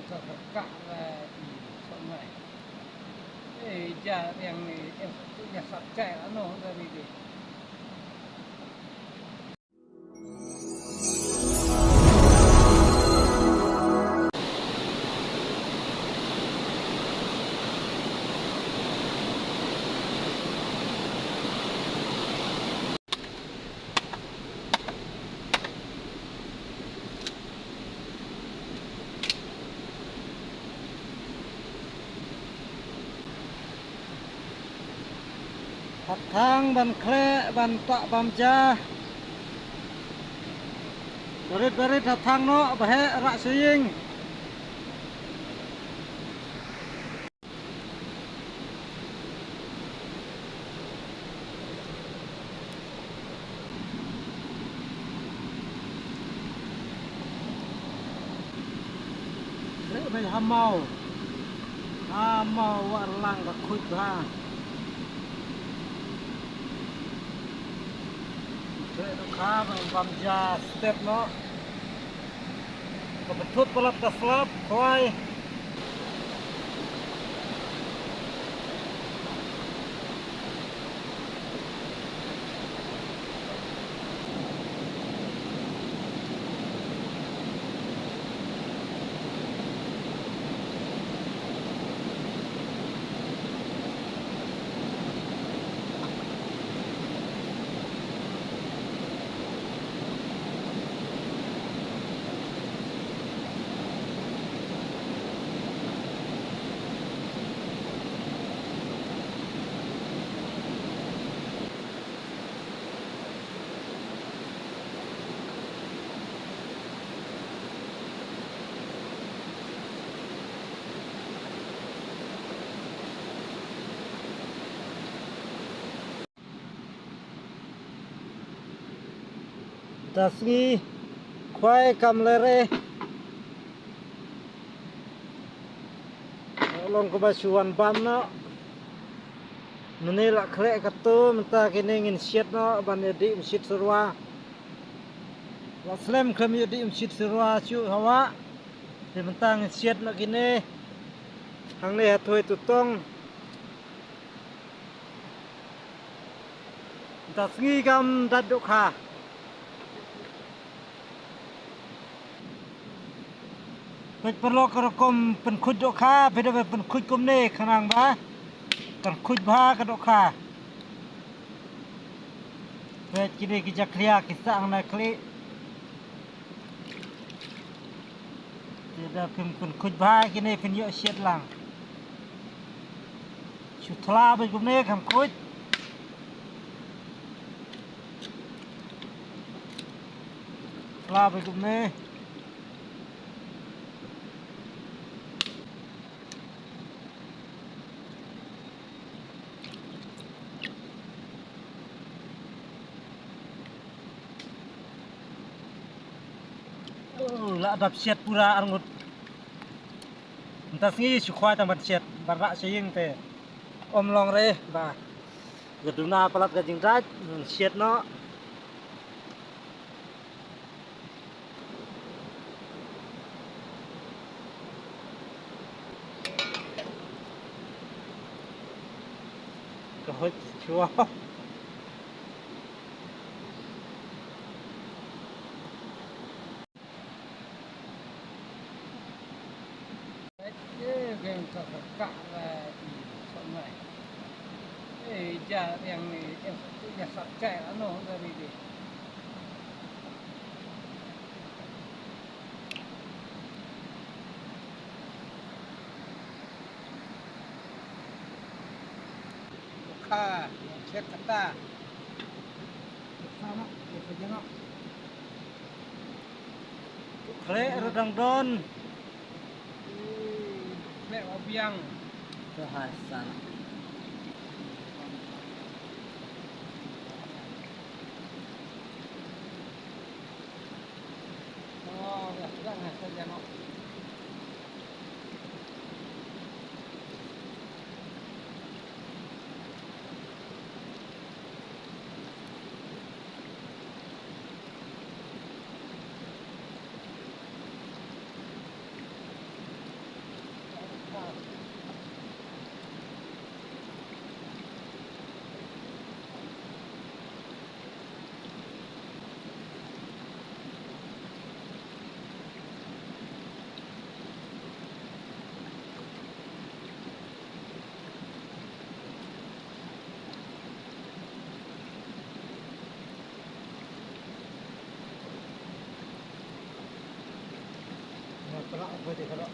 terbuka di sungai. Yang punya subjek dari dia. Hạt thang ban kle ban tọa bam cha berit hạt thang no bahe rak suying dễ mày hamau war lang ka khut ha dễ nó khá bam cha step no kebetut pelat ke slap khoi tasgi khoi kam lere long ko basuan bam no menila khle katu menta kini ngin siat no ban di msit surwa la slem kami di msit surwa chu hawa di menta ngin siat no kini hang ne hathoi tutong tasgi kam dadukha perlu kerokom penkud dokha beda penkud komne kanang ba penkud ba kadokha bet kini kijak klia kisah na kli tidak penkud ba kini penyo siat lang sutla be komne kam kud tla be komne la dap siat pura angut entas ngi sukhwa tamat siat barak seying te om long re ba geduna pelat gajing raj siat no kahut chua yang terbuka di sungai. Yang punya subjek dari dia. Buka, cek kata. Sama, jangan. Kle redang don. Kle obiang. Kehasan. Oh, ya sudah ngasih jangan. kalau apa dia kalau